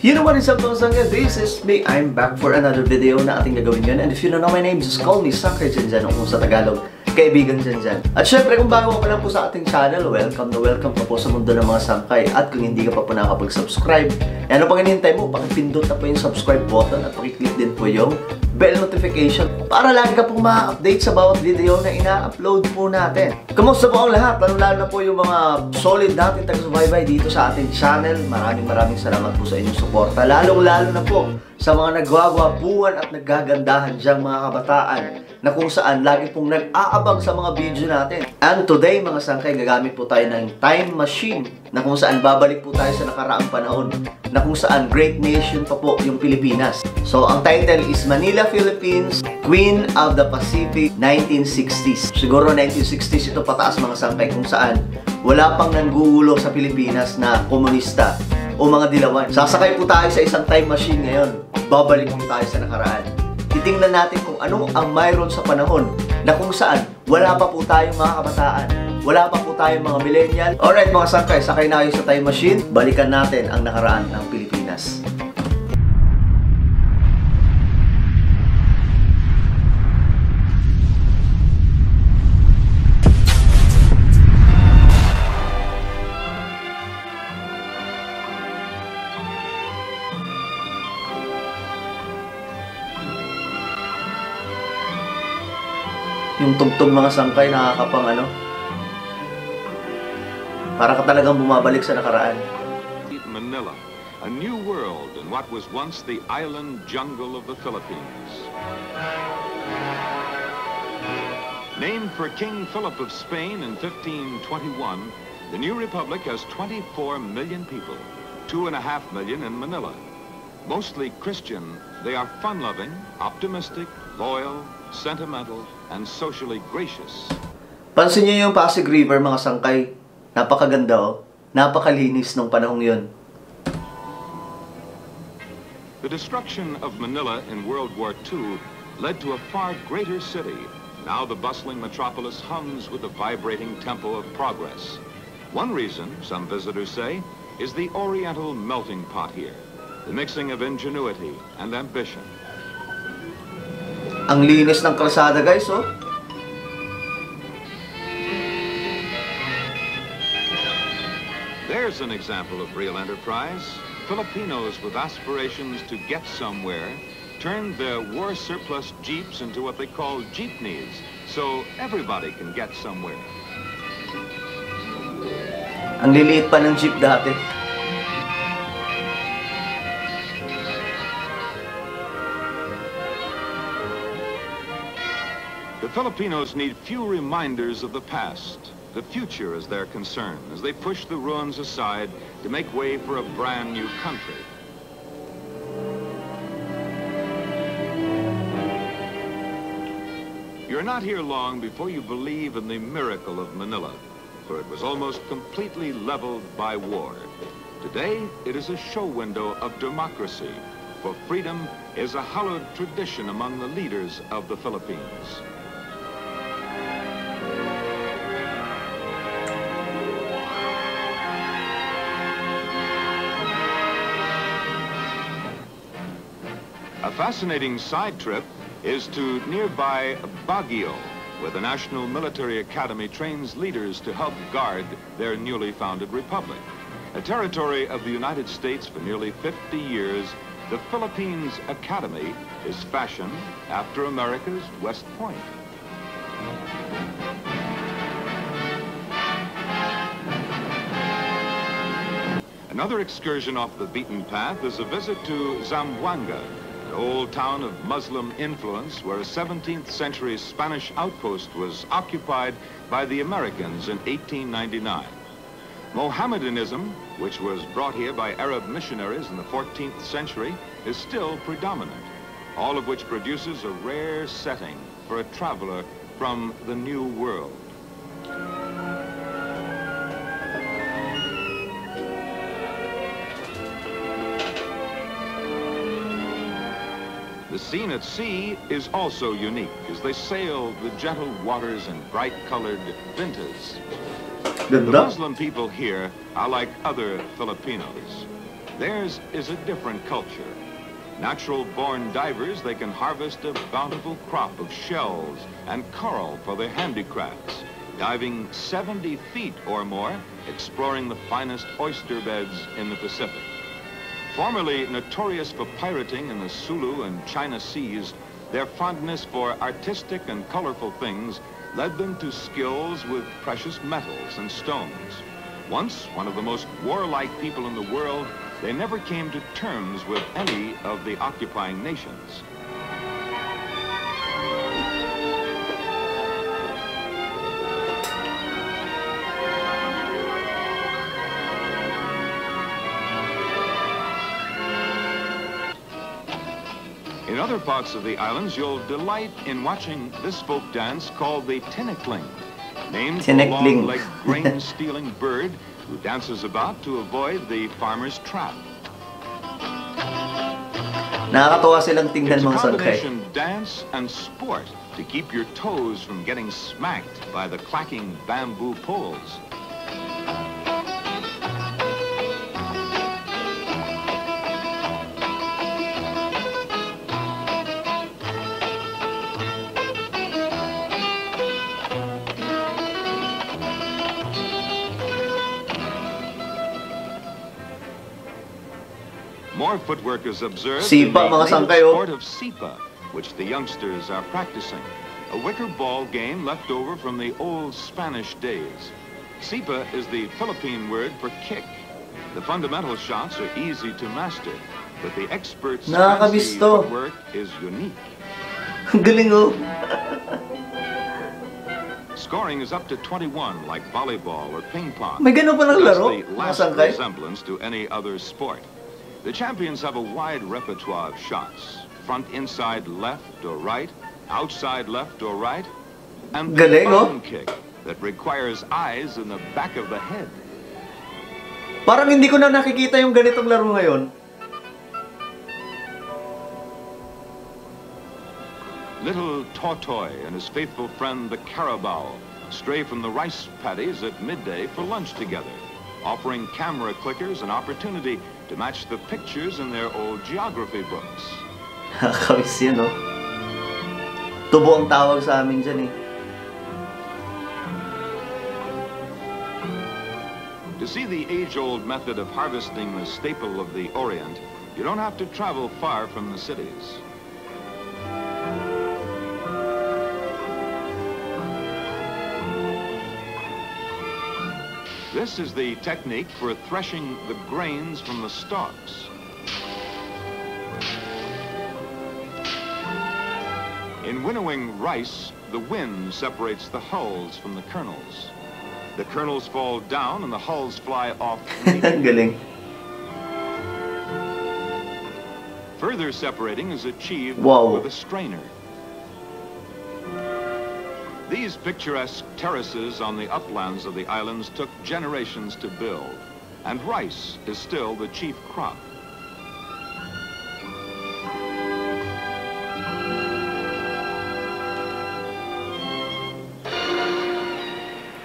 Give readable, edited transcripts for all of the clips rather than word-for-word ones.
You know what is up mga Sangkay? This is me. I'm back for another video na ating gagawin yun. And if you don't know my name, just call me Sangkay Janjan o kung sa Tagalog, kaibigan Janjan. At syempre kung bago ka pa lang po sa ating channel, welcome na welcome pa po sa mundo ng mga Sangkay. At kung hindi ka pa po nakapag-subscribe, ano pang hinihintay mo? Pakipindot na po yung subscribe button at pakiclick din po yung bell notification para lagi ka pong ma-update sa bawat video na ina-upload po natin. Kamusta po ang lahat? Lalo na po yung mga solid natin taga-subaybay dito sa ating channel. Maraming salamat po sa inyong suporta. Lalong-lalo na po sa mga nagwagwapuan at naggagandahan diyang mga kabataan na kung saan lagi pong nag-aabang sa mga video natin. And today mga Sangkay, gagamit po tayo ng time machine na kung saan babalik po tayo sa nakaraang panahon na kung saan great nation pa po yung Pilipinas. So ang title is Manila, Philippines, Queen of the Pacific, 1960s. Siguro 1960s ito pataas mga Sangkay, kung saan wala pang nanggugulo sa Pilipinas na komunista o mga dilawan. Sasakay po tayo sa isang time machine ngayon. Babalik po tayo sa nakaraan. Titingnan natin kung ano ang mayroon sa panahon na kung saan wala pa po tayong mga kabataan. Wala pa po tayong mga millennial. Alright mga Sangkay, sakay na kayo sa time machine. Balikan natin ang nakaraan ng Pilipinas. Yung tugtog mga Sangkay, nakakapang ano. Para ka talagang bumabalik sa nakaraan. Manila, a new world in what was once the island jungle of the Philippines. Named for King Philip of Spain in 1521, the new republic has 24 million people, 2.5 million in Manila. Mostly Christian, they are fun-loving, optimistic, loyal, sentimental, and socially gracious. Pansin niyo yung Pasig River mga Sangkay. Napakaganda oh. Napakalinis nung panahong yun. The destruction of Manila in World War II led to a far greater city. Now the bustling metropolis hums with the vibrating tempo of progress. One reason, some visitors say, is the oriental melting pot here. The mixing of ingenuity and ambition. Ang linis ng kalsada guys oh. There's an example of real enterprise. Filipinos with aspirations to get somewhere turned their war surplus jeeps into what they call jeepneys, so everybody can get somewhere. Ang liliit pa ng jeep dati. The Filipinos need few reminders of the past. The future is their concern as they push the ruins aside to make way for a brand new country. You're not here long before you believe in the miracle of Manila, for it was almost completely leveled by war. Today, it is a show window of democracy, for freedom is a hallowed tradition among the leaders of the Philippines. A fascinating side trip is to nearby Baguio, where the National Military Academy trains leaders to help guard their newly founded republic. A territory of the United States for nearly 50 years, the Philippines Academy is fashioned after America's West Point. Another excursion off the beaten path is a visit to Zamboanga, an old town of Muslim influence where a 17th century Spanish outpost was occupied by the Americans in 1899. Mohammedanism, which was brought here by Arab missionaries in the 14th century, is still predominant, all of which produces a rare setting for a traveler from the New World. The scene at sea is also unique as they sail the gentle waters in bright-colored vintas. The Muslim people here are like other Filipinos. Theirs is a different culture. Natural-born divers, they can harvest a bountiful crop of shells and coral for their handicrafts, diving 70 feet or more, exploring the finest oyster beds in the Pacific. Formerly notorious for pirating in the Sulu and China seas, their fondness for artistic and colorful things led them to skills with precious metals and stones. Once one of the most warlike people in the world, they never came to terms with any of the occupying nations. In other parts of the islands, you'll delight in watching this folk dance called the tinikling, named for the long-legged grain-stealing bird who dances about to avoid the farmer's trap. Nakakatawa silang tingnan mga Sangkay. It's a combination dance and sport to keep your toes from getting smacked by the clacking bamboo poles. More footwork is observed in the native sport of sipa, which the youngsters are practicing. A wicker ball game left over from the old Spanish days. Sipa is the Philippine word for kick. The fundamental shots are easy to master, but the expert's fancy footwork is unique. Galing oh. Scoring is up to 21, like volleyball or ping pong. May ganun pa ng laro, the last resemblance to any other sport. The champions have a wide repertoire of shots. Front, inside, left or right, outside, left or right, and the bone kick that requires eyes in the back of the head. Parang hindi ko na nakikita yung ganitong laro ngayon. Little Tortoy and his faithful friend the Carabao stray from the rice paddies at midday for lunch together, offering camera clickers an opportunity to match the pictures in their old geography books. Nakakawis yun, no? Tubo ang tawag sa amin dyan, eh. To see the age-old method of harvesting the staple of the Orient, you don't have to travel far from the cities. This is the technique for threshing the grains from the stalks. In winnowing rice, the wind separates the hulls from the kernels. The kernels fall down and the hulls fly off. Galing. Further separating is achieved with a strainer. These picturesque terraces on the uplands of the islands took generations to build, and rice is still the chief crop.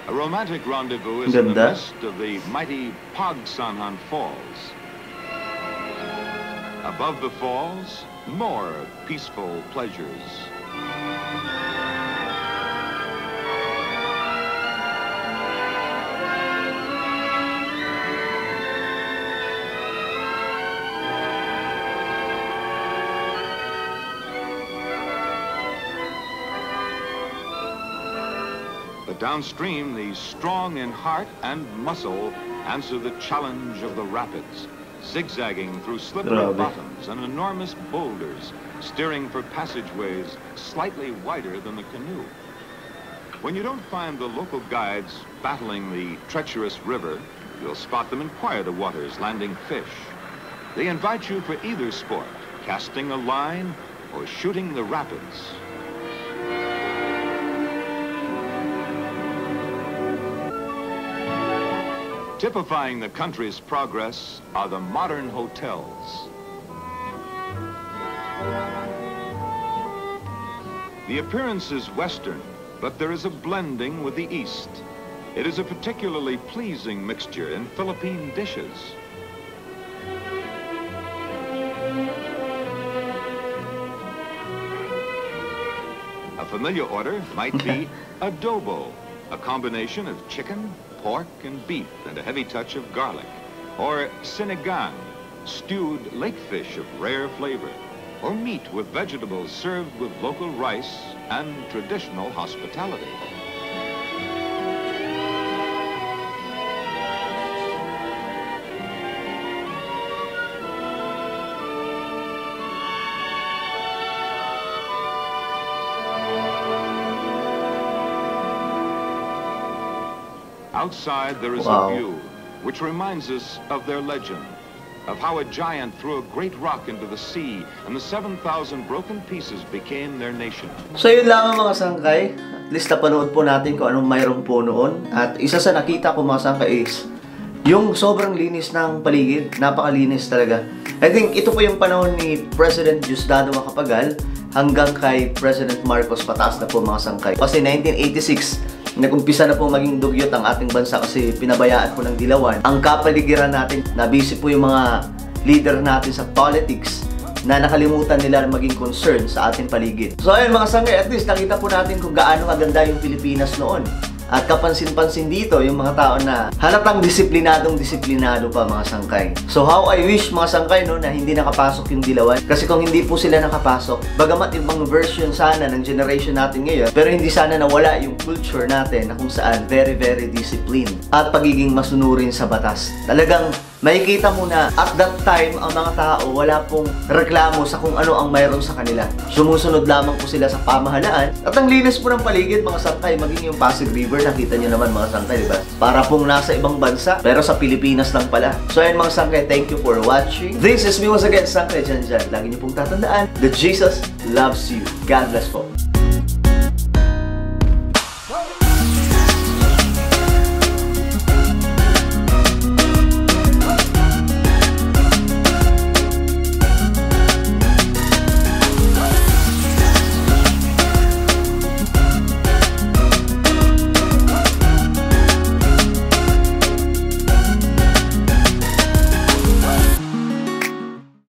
A romantic rendezvous is in the midst of the mighty Pagsanhan Falls. Above the falls, more peaceful pleasures. But downstream, the strong in heart and muscle answer the challenge of the rapids, zigzagging through slippery bottoms and enormous boulders, steering for passageways slightly wider than the canoe. When you don't find the local guides battling the treacherous river, you'll spot them in quieter waters landing fish. They invite you for either sport, casting a line or shooting the rapids. Typifying the country's progress are the modern hotels. The appearance is Western, but there is a blending with the East. It is a particularly pleasing mixture in Philippine dishes. familiar order might be adobo, a combination of chicken, pork, and beef, and a heavy touch of garlic. Or sinigang, stewed lake fish of rare flavor. Or meat with vegetables served with local rice and traditional hospitality. Outside there is a view which reminds us of their legend, of how a giant threw a great rock into the sea and the 7,000 broken pieces became their nation. So yun lang mga sangkay. At least napanood po natin kung anong mayroon po noon. At isa sa nakita ko mga sangkay is yung sobrang linis ng paligid. Napakalinis talaga. I think ito po yung panahon ni President Diosdado Macapagal hanggang kay President Marcos pataas na po mga sangkay. Kasi 1986 nag-umpisa na po maging dugyot ang ating bansa kasi pinabayaan po ng dilawan. Ang kapaligiran natin, na-busy po yung mga leader natin sa politics na nakalimutan nila maging concern sa ating paligid. So ayun mga sangkay, at least nakita po natin kung gaano kaganda yung Pilipinas noon. At kapansin-pansin dito yung mga tao na halatang disiplinado pa mga sangkay. So how I wish mga sangkay no, na hindi nakapasok yung dilawan. Kasi kung hindi po sila nakapasok, bagamat ibang version sana ng generation natin ngayon, pero hindi sana nawala yung culture natin na kung saan very disciplined at pagiging masunurin sa batas. Talagang makikita mo na at that time ang mga tao wala pong reklamo sa kung ano ang mayroon sa kanila. Sumusunod lamang po sila sa pamahalaan at ang linis po ng paligid mga sangkay, maging yung Pasig River, nakita nyo naman mga sangkay, diba? Para pong nasa ibang bansa pero sa Pilipinas lang pala. So ayun mga sangkay, thank you for watching. This is me once again, Sangkay Janjan. Lagi nyo pong tatandaan that Jesus loves you. God bless po.